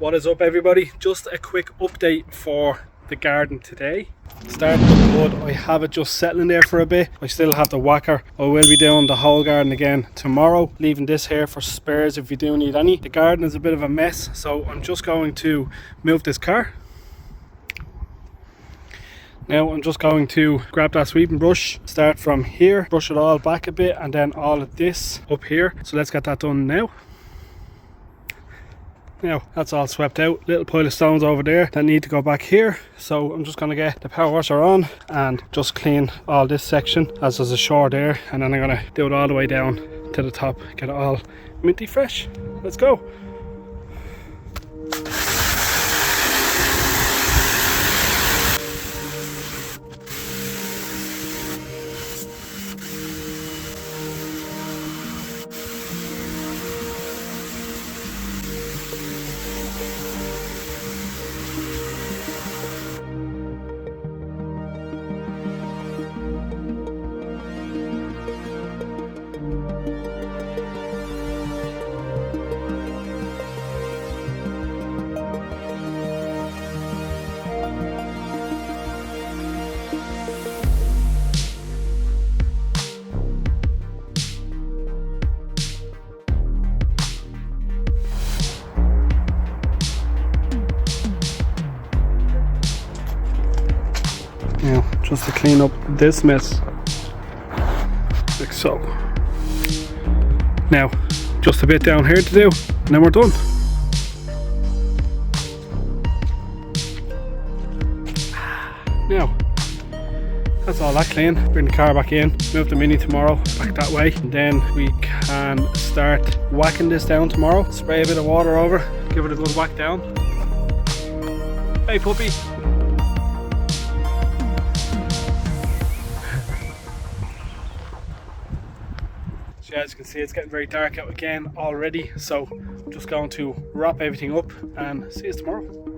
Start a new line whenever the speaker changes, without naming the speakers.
What is up everybody? Just a quick update for the garden today. Starting up good. I have it just settling there for a bit. I still have the whacker. I will be doing the whole garden again tomorrow, leaving this here for spares if you do need any. The garden is a bit of a mess, so I'm just going to move this car. Now I'm just going to grab that sweeping brush, start from here, brush it all back a bit, and then all of this up here. So let's get that done now. Now that's all swept out. Little pile of stones over there that need to go back here. So I'm just going to get the power washer on and just clean all this section as there's a shore there. And then I'm going to do it all the way down to the top. Get it all minty fresh. Let's go. Now, just to clean up this mess, like so. Now, just a bit down here to do, and then we're done. Now, that's all that clean. Bring the car back in, move the Mini tomorrow back that way, and then we can start whacking this down tomorrow. Spray a bit of water over, give it a good whack down. Hey puppy! As you can see, it's getting very dark out again already, so I'm just going to wrap everything up and see you tomorrow.